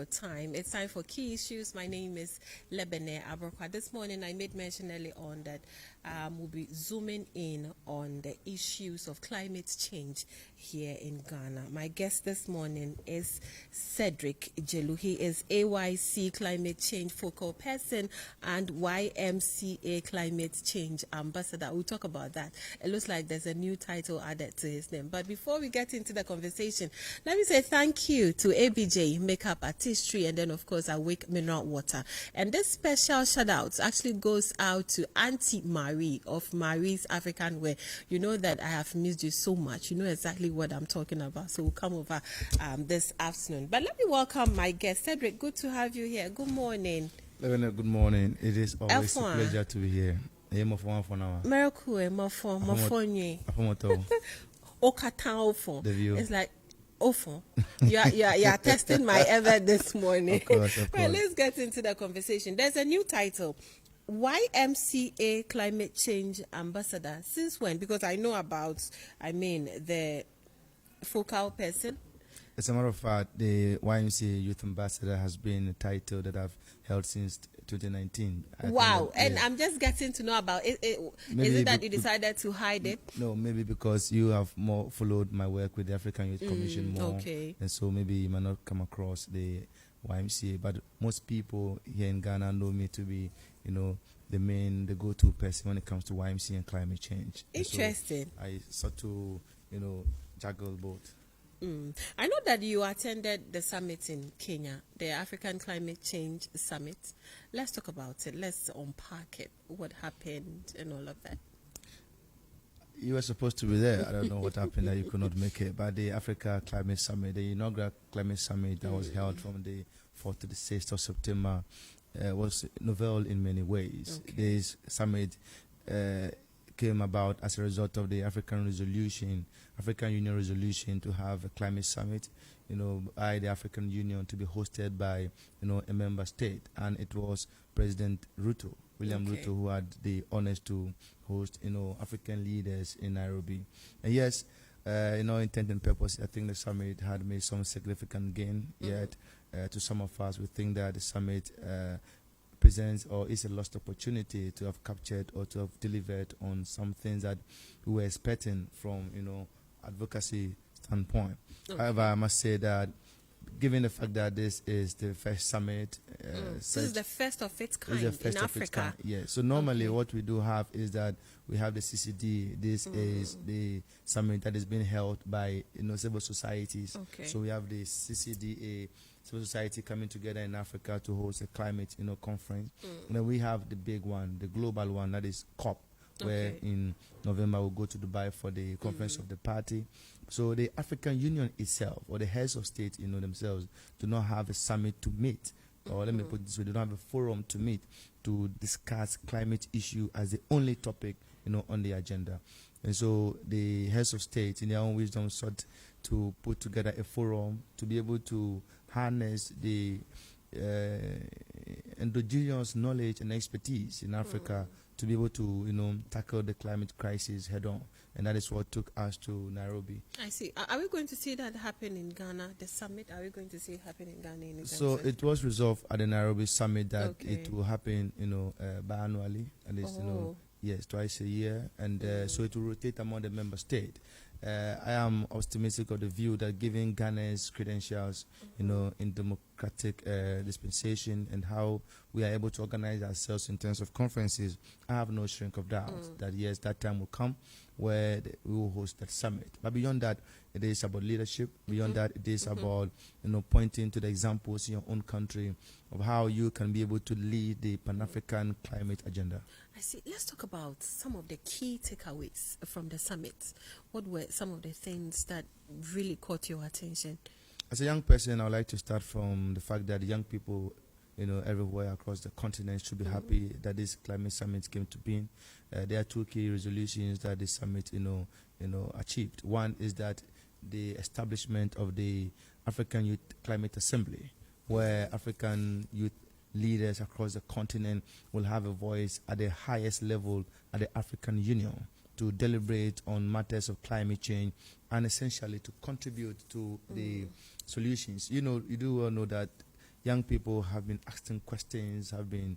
Time. It's time for key issues. My name is Lebene Abrokwa. This morning I made mention early on that we'll be zooming in on the issues of climate change here in Ghana. My guest this morning is Cedric Jelu. He is AYC Climate Change Focal Person and YMCA Climate Change Ambassador. We'll talk about that. It looks like there's a new title added to his name. But before we get into the conversation, let me say thank you to ABJ Makeup Artistry and then, of course, Awake Mineral Water. And this special shout-out actually goes out to Auntie Marie of Marie's African Wear. You know that I have missed you so much. You know exactly what I'm talking about. So we'll come over this afternoon. But let me welcome my guest, Cedric. Good to have you here. Good morning. Good morning. It is always a pleasure to be here. Miracle, it's like awful. You are testing my ever this morning. Of course. Well, let's get into the conversation. There's a new title, YMCA Climate Change Ambassador. Since when? Because I know about, the focal person. As a matter of fact, the YMCA Youth Ambassador has been a title that I've held since 2019. Wow. And I'm just getting to know about it. Is it that you decided to hide it? No, maybe because you have more followed my work with the African Youth Commission more. Okay. And so maybe you might not come across the YMCA. But most people here in Ghana know me to be, the go-to person when it comes to YMCA and climate change. Interesting. So I sought to, juggle both. I know that you attended the summit in Kenya, the African Climate Change Summit. Let's talk about it. Let's unpack it. What happened and all of that. You were supposed to be there. I don't know what happened that you could not make it. But the Africa Climate Summit, the inaugural climate summit that was held from the 4th to the 6th of September, was novel in many ways. Okay. This summit came about as a result of the African Union resolution to have a climate summit, by the African Union to be hosted by, a member state. And it was President Ruto, William Ruto, who had the honors to host, African leaders in Nairobi. And yes, intent and purpose, I think the summit had made some significant gain, yet to some of us, we think that the summit presents or is a lost opportunity to have captured or to have delivered on some things that we were expecting from, advocacy standpoint. Okay. However, I must say that given the fact that this is the first summit, this is the first of its kind in Africa. Yeah. So normally what we do have is that we have the CCD. This is the summit that is being held by civil societies. Okay. So we have the CCDA, civil society coming together in Africa to host a climate conference. And then we have the big one, the global one, that is COP, where in November we'll go to Dubai for the conference of the party. So the African Union itself, or the heads of state, themselves, do not have a summit to meet. Or let me put it this way, they don't have a forum to meet to discuss climate issue as the only topic, on the agenda. And so the heads of state, in their own wisdom, sought to put together a forum to be able to harness the endogenous knowledge and expertise in Africa to be able to, tackle the climate crisis head on. And that is what took us to Nairobi. I see. Are we going to see that happen in Ghana, the summit? Are we going to see it happen in Ghana? So it was resolved at the Nairobi summit that it will happen, biannually, at least, yes, twice a year. And so it will rotate among the member states. I am optimistic of the view that given Ghana's credentials, in democratic dispensation and how we are able to organize ourselves in terms of conferences, I have no shrink of doubt that yes, that time will come where we will host that summit. But beyond that, it is about leadership. Beyond that, it is about pointing to the examples in your own country of how you can be able to lead the Pan-African climate agenda. I see. Let's talk about some of the key takeaways from the summit. What were some of the things that really caught your attention? As a young person, I would like to start from the fact that young people, everywhere across the continent should be happy that this climate summit came to being. There are two key resolutions that this summit, achieved. One is that the establishment of the African Youth Climate Assembly, where African youth leaders across the continent will have a voice at the highest level at the African Union to deliberate on matters of climate change and essentially to contribute to the solutions. You do all know that young people have been asking questions, have been,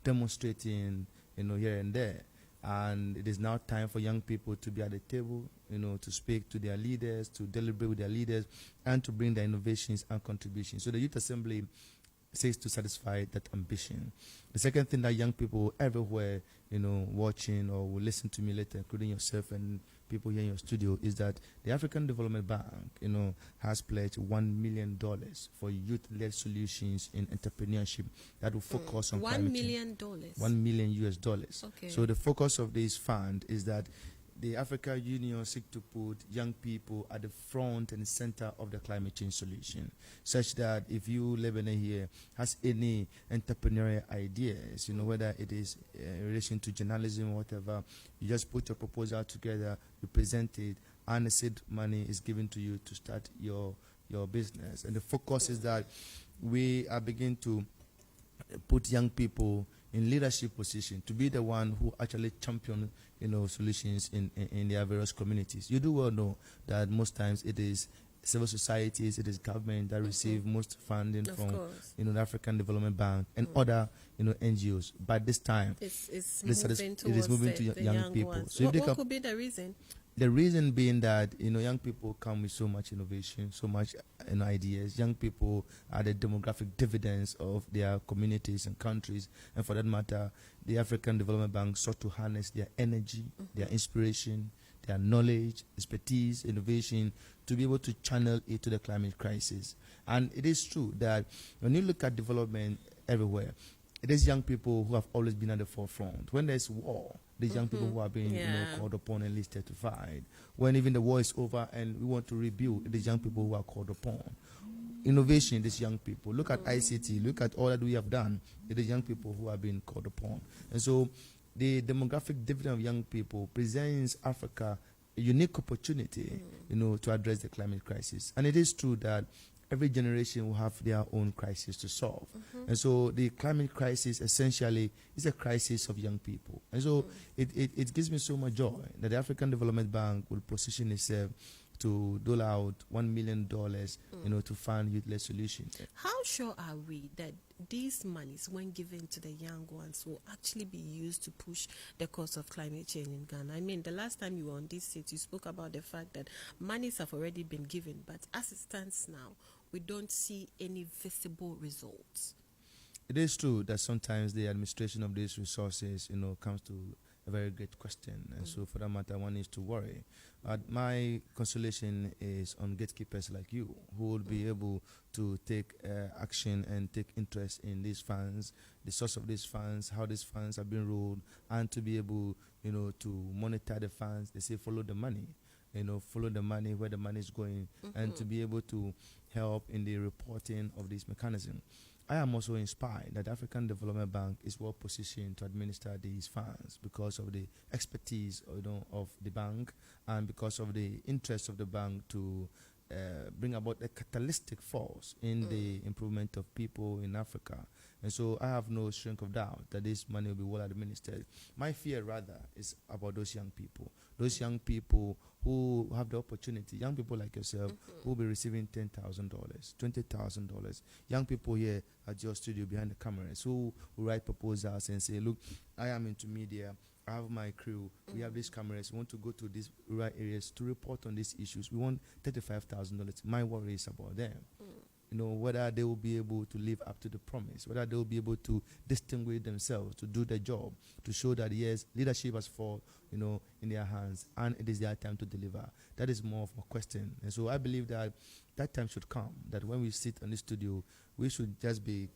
demonstrating, here and there. And it is now time for young people to be at the table, to speak to their leaders, to deliberate with their leaders, and to bring their innovations and contributions. So the Youth Assembly says to satisfy that ambition. The second thing that young people everywhere, watching or will listen to me later, including yourself and people here in your studio, is that the African Development Bank, has pledged $1 million for youth-led solutions in entrepreneurship that will focus on $1 million. $1 million US. Okay. So the focus of this fund is that the African Union seek to put young people at the front and center of the climate change solution, such that if you, Lebanon here, has any entrepreneurial ideas, whether it is in relation to journalism or whatever, you just put your proposal together, you present it, and the seed money is given to you to start your business. And the focus is that we are beginning to put young people in leadership position to be the one who actually champion solutions in their various communities. You do well know that most times it is civil societies, it is government that receive most funding Of from course. the African Development Bank and other NGOs. But this time It's it is moving to the young people. ones. So if they What can, could be the reason? the reason being that young people come with so much innovation, so much ideas. Young people are the demographic dividends of their communities and countries, and for that matter, the African Development Bank sought to harness their energy, their inspiration, their knowledge, expertise, innovation, to be able to channel it to the climate crisis. And it is true that when you look at development everywhere, it is young people who have always been at the forefront. When there's war, these young people who are being called upon and listed to fight. When even the war is over and we want to rebuild, it is young people who are called upon. Innovation, these young people. Look at ICT, look at all that we have done. It is young people who are being called upon. And so the demographic dividend of young people presents Africa a unique opportunity, to address the climate crisis. And it is true that every generation will have their own crisis to solve. And so the climate crisis essentially is a crisis of young people. And so it gives me so much joy that the African Development Bank will position itself to dole out $1 million, to fund youth-led solutions. How sure are we that these monies, when given to the young ones, will actually be used to push the cause of climate change in Ghana? I mean, the last time you were on this seat, you spoke about the fact that monies have already been given, but as it stands now, we don't see any visible results. It is true that sometimes the administration of these resources, comes to a very great question. And so for that matter, one needs to worry. My consolation is on gatekeepers like you, who will be able to take action and take interest in these funds, the source of these funds, how these funds have been ruled, and to be able, to monitor the funds. They say follow the money. Follow the money, where the money is going, and to be able to help in the reporting of this mechanism. I am also inspired that the African Development Bank is well positioned to administer these funds because of the expertise of the bank and because of the interest of the bank to bring about a catalytic force in the improvement of people in Africa. And so I have no shrink of doubt that this money will be well administered. My fear, rather, is about those young people who have the opportunity, young people like yourself, who will be receiving $10,000, $20,000. Young people here at your studio behind the cameras who will write proposals and say, look, I am into media, I have my crew, we have these cameras, we want to go to these rural areas to report on these issues. We want $35,000. My worry is about them. Whether they will be able to live up to the promise, whether they will be able to distinguish themselves, to do the job, to show that, yes, leadership has fallen, in their hands, and it is their time to deliver. That is more of a question. And so I believe that time should come, that when we sit in the studio, we should just be,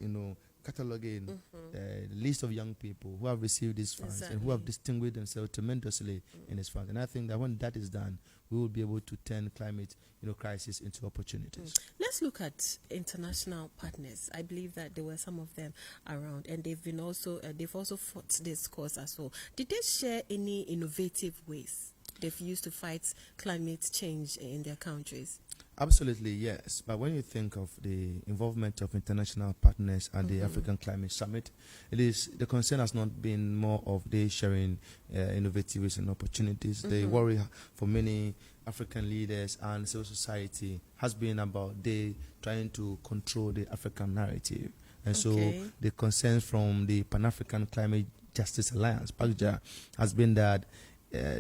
cataloging the list of young people who have received these funds and who have distinguished themselves tremendously in these funds. And I think that when that is done, we will be able to turn climate crisis into opportunities. Let's look at international partners. I believe that there were some of them around, and they've also fought this cause as well. Did they share any innovative ways they've used to fight climate change in their countries? Absolutely, yes. But when you think of the involvement of international partners at the African Climate Summit, it is the concern has not been more of they sharing innovatives and opportunities. The worry for many African leaders and civil society has been about they trying to control the African narrative. And so the concern from the Pan-African Climate Justice Alliance, PACJA, has been that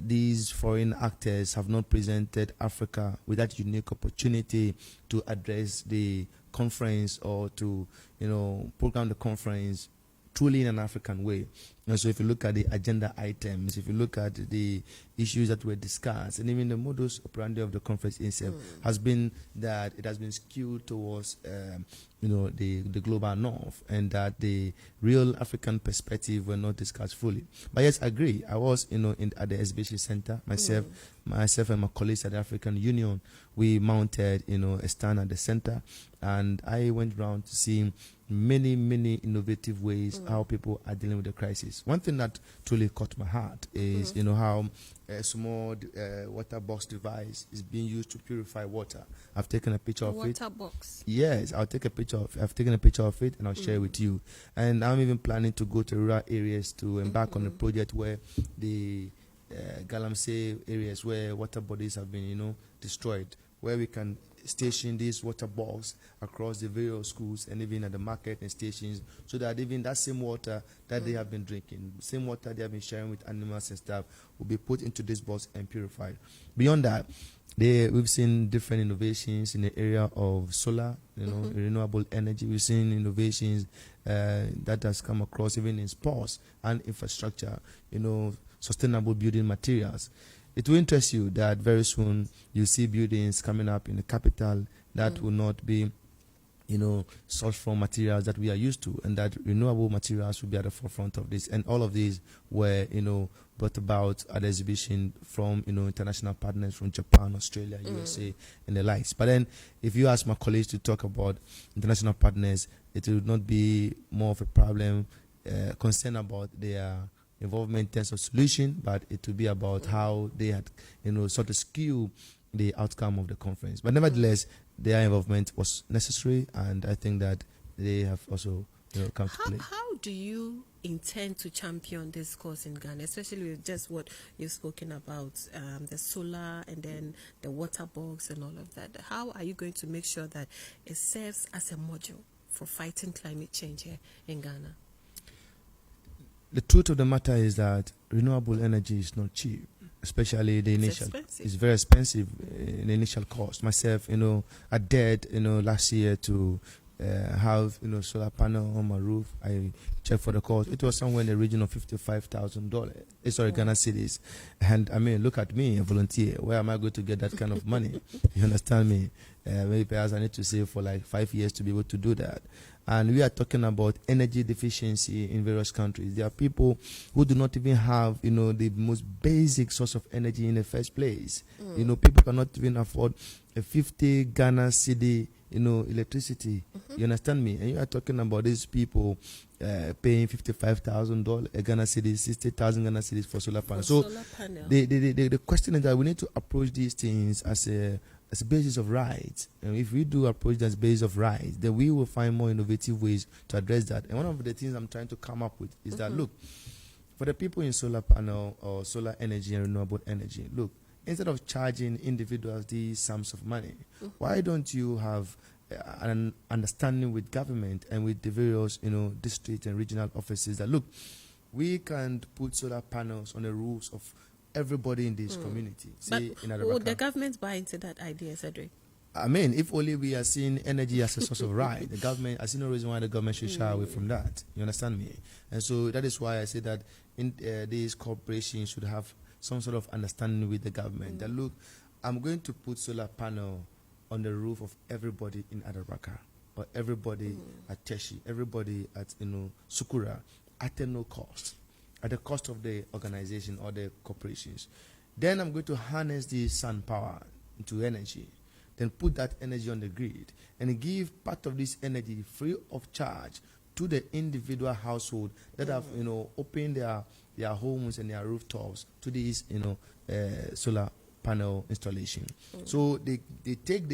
these foreign actors have not presented Africa with that unique opportunity to address the conference or to, program the conference truly in an African way. And so if you look at the agenda items, if you look at the issues that were discussed, and even the modus operandi of the conference itself has been that it has been skewed towards, the global north, and that the real African perspective were not discussed fully. But yes, I agree. I was, at the exhibition center, myself and my colleagues at the African Union, we mounted, a stand at the center, and I went around to see many innovative ways how people are dealing with the crisis. One thing that truly caught my heart is how a small water box device is being used to purify water. I've taken a picture of it. Water box. Yes, I've taken a picture of it and I'll share it with you. And I'm even planning to go to rural areas to embark on a project where the Galamsey areas where water bodies have been destroyed, where we can station these water bogs across the various schools and even at the market and stations, so that even that same water that they have been drinking, same water they have been sharing with animals and stuff, will be put into this box and purified. Beyond that, we've seen different innovations in the area of solar, renewable energy. We've seen innovations that has come across even in sports and infrastructure, sustainable building materials. It will interest you that very soon you see buildings coming up in the capital that will not be, sourced from materials that we are used to, and that renewable materials will be at the forefront of this. And all of these were, brought about at the exhibition from, international partners from Japan, Australia, USA, and the likes. But then, if you ask my colleagues to talk about international partners, it will not be more of a problem, concern about their involvement in terms of solution, but it will be about how they had, sort of skew the outcome of the conference. But nevertheless, their involvement was necessary, and I think that they have also come to play. How do you intend to champion this cause in Ghana, especially with just what you've spoken about, the solar and then the water box and all of that? How are you going to make sure that it serves as a module for fighting climate change here in Ghana? The truth of the matter is that renewable energy is not cheap, especially the initial. It's very expensive in the initial cost. Myself, I dared, last year to have, solar panel on my roof. I checked for the cost. It was somewhere in the region of $55,000. Sorry, Ghana cedis. And I mean, look at me, a volunteer. Where am I going to get that kind of money? You understand me? Maybe perhaps I need to save for like 5 years to be able to do that. And we are talking about energy deficiency in various countries. There are people who do not even have, the most basic source of energy in the first place. People cannot even afford a 50 Ghana cedi, electricity. You understand me? And you are talking about these people paying $55,000 a Ghana cedi, 60,000 Ghana cedis for solar panels. So the question is that we need to approach these things as a basis of rights. And if we do approach that as basis of rights, then we will find more innovative ways to address that. And one of the things I'm trying to come up with is that, look, for the people in solar panel or solar energy and renewable energy, look, instead of charging individuals these sums of money, why don't you have an understanding with government and with the various, district and regional offices that, look, we can put solar panels on the roofs of everybody in this community. But would the government buy into that idea, Cedric? I mean, if only we are seeing energy as a source of right, the government, I see no reason why the government should shy away from that. You understand me? And so that is why I say that these corporations should have some sort of understanding with the government. That, look, I'm going to put solar panel on the roof of everybody in Adaraka, or everybody at Teshi, everybody at, Sukura, at no cost. At the cost of the organization or the corporations. Then I'm going to harness the sun power into energy, then put that energy on the grid and give part of this energy free of charge to the individual household that have, opened their homes and their rooftops to these, solar panel installation. So they take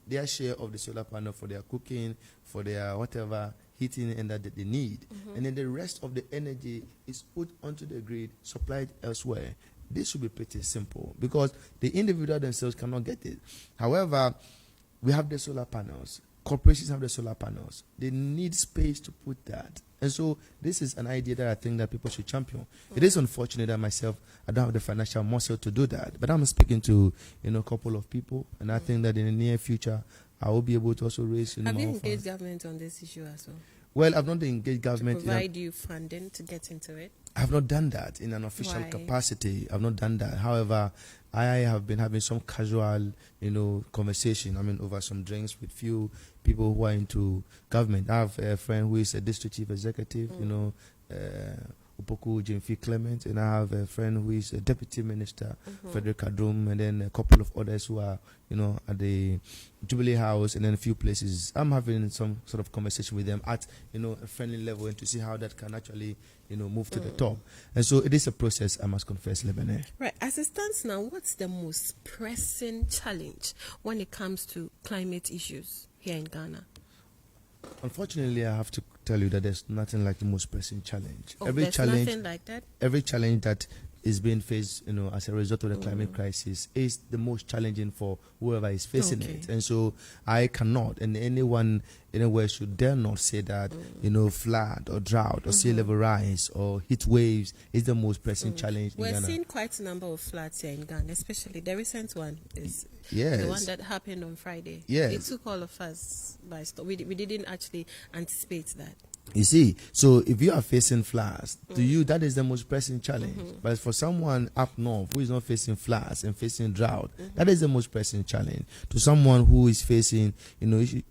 their share of the solar panel for their cooking, for their whatever heating and that they need. And then the rest of the energy is put onto the grid, supplied elsewhere. This should be pretty simple because the individual themselves cannot get it. However, we have the solar panels. Corporations have the solar panels. They need space to put that. And so this is an idea that I think that people should champion. It is unfortunate that myself, I don't have the financial muscle to do that. But I'm speaking to, a couple of people. And I think that in the near future, I will be able to also raise, Have you more engaged funds. government on this issue as well? Well, I've not engaged To government. provide you funding to get into it? I've not done that in an official Why? capacity. I've not done that. However, I have been having some casual, conversation. Over some drinks with few people who are into government. I have a friend who is a district chief executive, Upoku Jimfi Clement, and I have a friend who is a deputy minister, Frederick Adum, and then a couple of others who are, at the Jubilee House, and then a few places. I'm having some sort of conversation with them at, a friendly level, and to see how that can actually, move to the top. And so it is a process, I must confess, Lebanon. Right. As it stands now, what's the most pressing challenge when it comes to climate issues here in Ghana? Unfortunately, I have to tell you that there's nothing like the most pressing challenge. Oh, there's nothing like that? Every challenge that is being faced, as a result of the climate crisis is the most challenging for whoever is facing it. And so I cannot, and anyone anywhere should dare not say that, flood or drought or sea level rise or heat waves is the most pressing challenge in We're Ghana. seeing quite a number of floods here in Ghana, especially the recent one is Yes. the one that happened on Friday. Yes. It took all of us by storm. We didn't actually anticipate that. You see, so if you are facing floods, to you that is the most pressing challenge. But for someone up north who is not facing floods and facing drought, that is the most pressing challenge. To someone who is facing,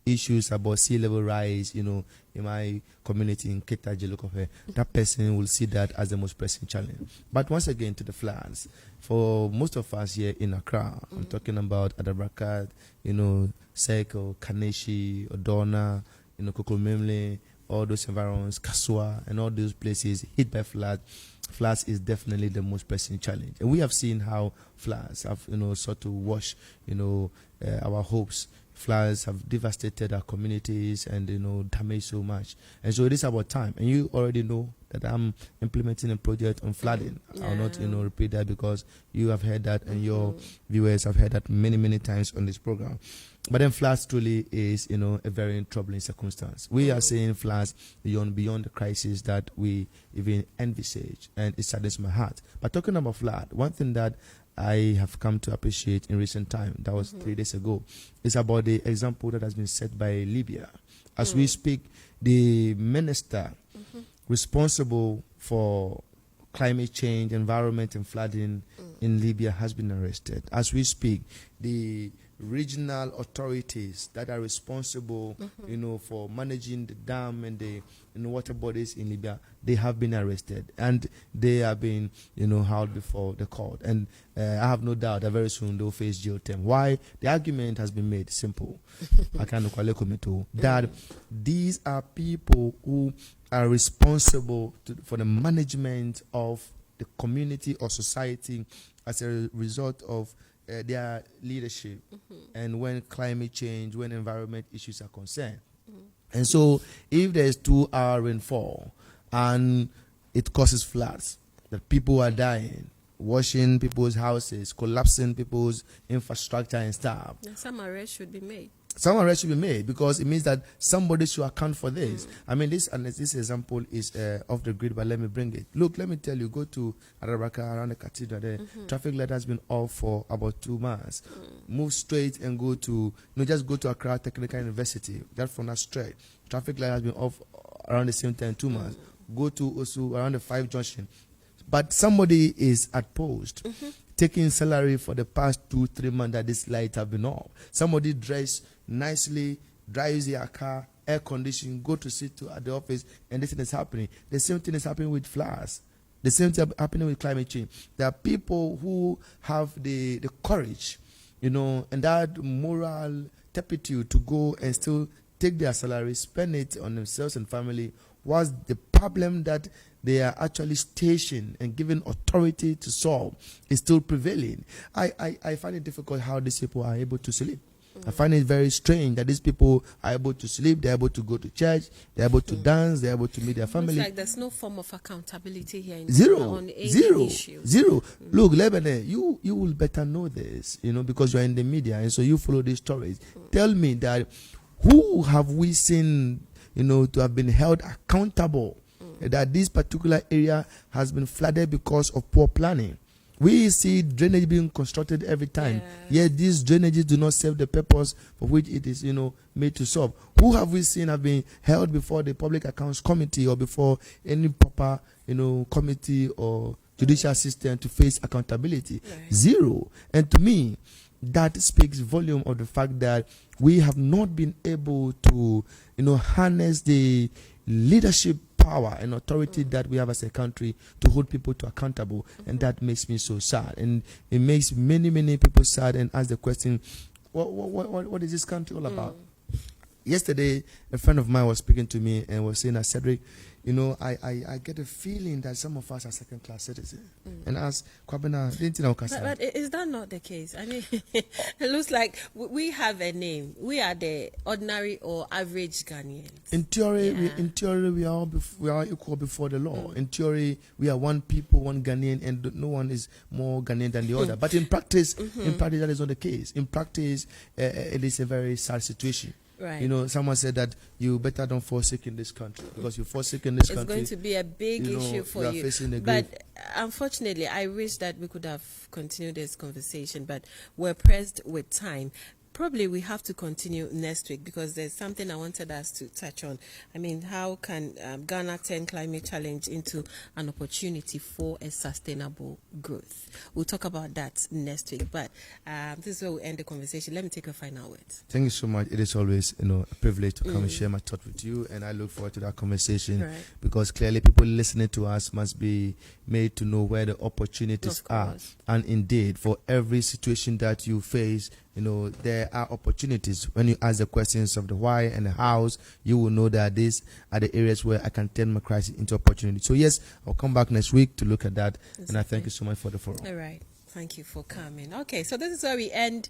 issues about sea level rise, in my community in Keta Jelukofe, that person will see that as the most pressing challenge. But once again, to the floods, for most of us here in Accra, I'm talking about Adabrakat, Seko, Kaneshi, Odona, Kokomemle, all those environments, Kasua, and all those places hit by floods. Floods is definitely the most pressing challenge. And we have seen how floods have, sought to wash, our hopes. Floods have devastated our communities and, damaged so much. And so it is about time. And you already know that I'm implementing a project on flooding. I'll not, repeat that because you have heard that and your viewers have heard that many, many times on this program. But then floods truly is, a very troubling circumstance. We are seeing floods beyond the crisis that we even envisage, and it saddens my heart. But talking about flood, one thing that I have come to appreciate in recent time, that was 3 days ago, is about the example that has been set by Libya. As we speak, the minister responsible for climate change, environment, and flooding in Libya has been arrested. As we speak, the regional authorities that are responsible, for managing the dam and the water bodies in Libya, they have been arrested and they have been, held before the court. And I have no doubt that very soon they'll face jail term. Why? The argument has been made simple. That these are people who are responsible for the management of the community or society as a result of their leadership and when climate change, when environment issues are concerned. And so if there's 2 hour rainfall and it causes floods, that people are dying, washing people's houses, collapsing people's infrastructure and stuff. And some arrests should be made. Some arrest should be made because it means that somebody should account for this. This example is off the grid, but let me bring it. Look, let me tell you, go to Arabraka around the cathedral there. Traffic light has been off for about 2 months. Move straight and go to, just go to Accra Technical University. That's from that straight. Traffic light has been off around the same time, 2 months. Go to Osu around the 5 junction. But somebody is at post. Taking salary for the past 2-3 months that this light have been off. Somebody dressed nicely, drives their car, air conditioning, go to sit at the office, and this thing is happening. The same thing is happening with floods. The same thing happening with climate change. There are people who have the courage, and that moral turpitude to go and still take their salary, spend it on themselves and family, whilst the problem that they are actually stationed and given authority to solve is still prevailing. I find it difficult how these people are able to sleep. I find it very strange that these people are able to sleep, they're able to go to church, they're able to dance, they're able to meet their family. It's like there's no form of accountability here in Zero. on any issues. Look, Lebanon, you will better know this, because you are in the media and so you follow these stories. Tell me that who have we seen, to have been held accountable that this particular area has been flooded because of poor planning? We see drainage being constructed every time. Yet these drainages do not serve the purpose for which it is, made to serve. Who have we seen have been held before the Public Accounts Committee or before any proper, committee or judicial system to face accountability? Right. Zero. And to me, that speaks volume of the fact that we have not been able to, harness the leadership power and authority that we have as a country to hold people to accountable, and that makes me so sad, and it makes many people sad and ask the question, what is this country all about? Yesterday, a friend of mine was speaking to me and was saying that, Cedric, I get a feeling that some of us are second-class citizens. And ask Kwabena, didn't you know? But is that not the case? I mean, it looks like we have a name. We are the ordinary or average Ghanaians. In theory, we are equal before the law. In theory, we are one people, one Ghanaian, and no one is more Ghanaian than the other. But in practice, that is not the case. In practice, it is a very sad situation. Right. Someone said that you better don't fall sick in this country, because you fall sick in this country, it's going to be a big issue for you. Facing the grave. But unfortunately, I wish that we could have continued this conversation, but we're pressed with time. Probably we have to continue next week, because there's something I wanted us to touch on. I mean, how can Ghana turn climate challenge into an opportunity for a sustainable growth? We'll talk about that next week, but this is where we end the conversation. Let me take a final word. Thank you so much. It is always a privilege to come and share my thought with you, and I look forward to that conversation, because clearly people listening to us must be made to know where the opportunities are. And indeed, for every situation that you face, there are opportunities. When you ask the questions of the why and the hows, you will know that these are the areas where I can turn my crisis into opportunity. So yes, I'll come back next week to look at that. Exactly. And I thank you so much for the forum. All right. Thank you for coming. Okay, so this is where we end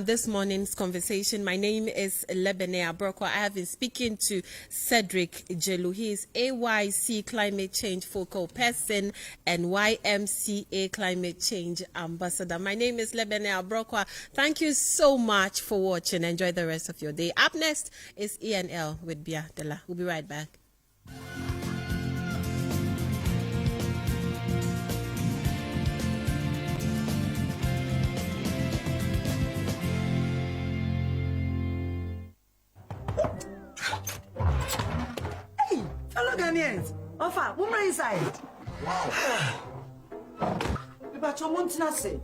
this morning's conversation. My name is Lebene Abrokwa. I have been speaking to Cedric Jelu. He is AYC Climate Change Focal Person and YMCA Climate Change Ambassador. My name is Lebene Abrokwa. Thank you so much for watching. Enjoy the rest of your day. Up next is ENL with Bia Dela. We'll be right back. Hello, Ghanaians. Ofa, woman inside. Wow. But you want to say,